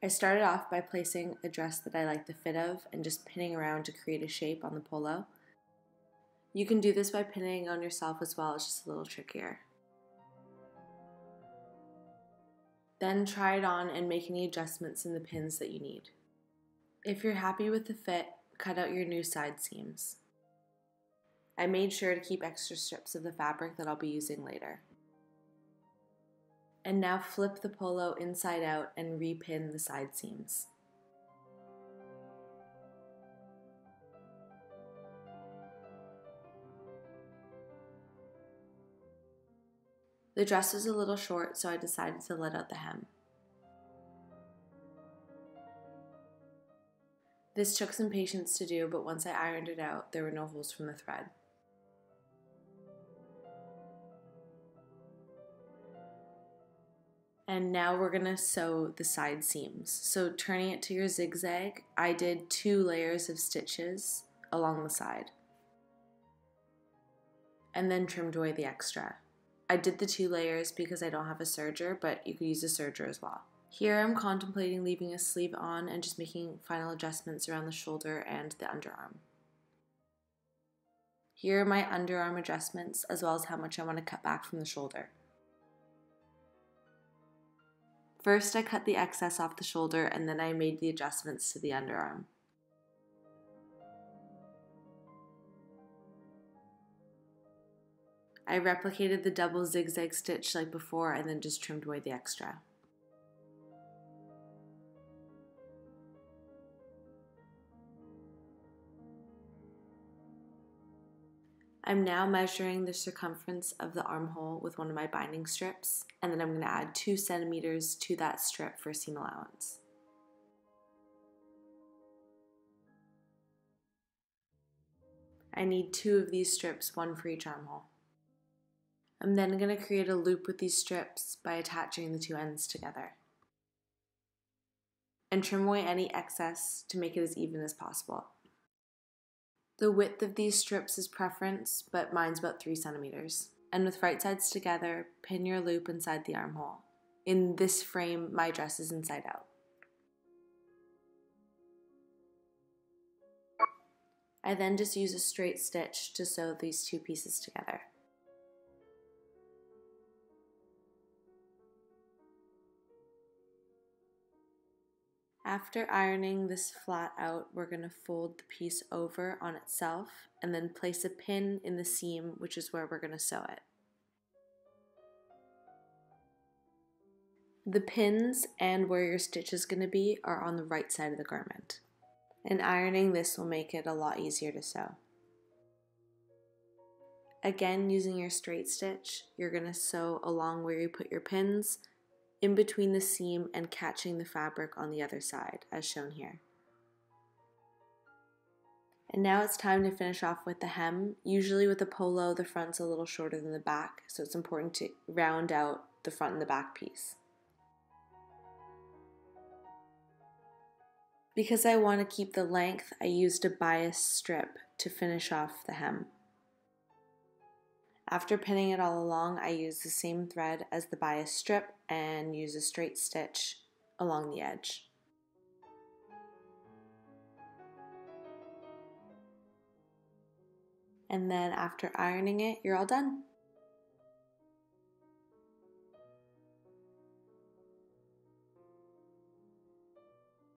I started off by placing a dress that I like the fit of and just pinning around to create a shape on the polo. You can do this by pinning on yourself as well, it's just a little trickier. Then try it on and make any adjustments in the pins that you need. If you're happy with the fit, cut out your new side seams. I made sure to keep extra strips of the fabric that I'll be using later. And now flip the polo inside out and repin the side seams. The dress was a little short, so I decided to let out the hem. This took some patience to do, but once I ironed it out, there were no holes from the thread. And now we're gonna sew the side seams. So turning it to your zigzag, I did 2 layers of stitches along the side and then trimmed away the extra. I did the 2 layers because I don't have a serger, but you could use a serger as well. Here I'm contemplating leaving a sleeve on and just making final adjustments around the shoulder and the underarm. Here are my underarm adjustments as well as how much I want to cut back from the shoulder. First I cut the excess off the shoulder and then I made the adjustments to the underarm. I replicated the double zigzag stitch like before and then just trimmed away the extra. I'm now measuring the circumference of the armhole with one of my binding strips, and then I'm going to add 2 centimeters to that strip for seam allowance. I need 2 of these strips, 1 for each armhole. I'm then going to create a loop with these strips by attaching the 2 ends together. And trim away any excess to make it as even as possible. The width of these strips is preference, but mine's about 3 centimeters. And with right sides together, pin your loop inside the armhole. In this frame, my dress is inside out. I then just use a straight stitch to sew these 2 pieces together. After ironing this flat out, we're going to fold the piece over on itself and then place a pin in the seam, which is where we're going to sew it. The pins and where your stitch is going to be are on the right side of the garment. And ironing this will make it a lot easier to sew. Again, using your straight stitch, you're going to sew along where you put your pins, in between the seam and catching the fabric on the other side, as shown here. And now it's time to finish off with the hem. Usually with a polo, the front's a little shorter than the back, so it's important to round out the front and the back piece. Because I want to keep the length, I used a bias strip to finish off the hem. After pinning it all along, I use the same thread as the bias strip and use a straight stitch along the edge. And then after ironing it, you're all done.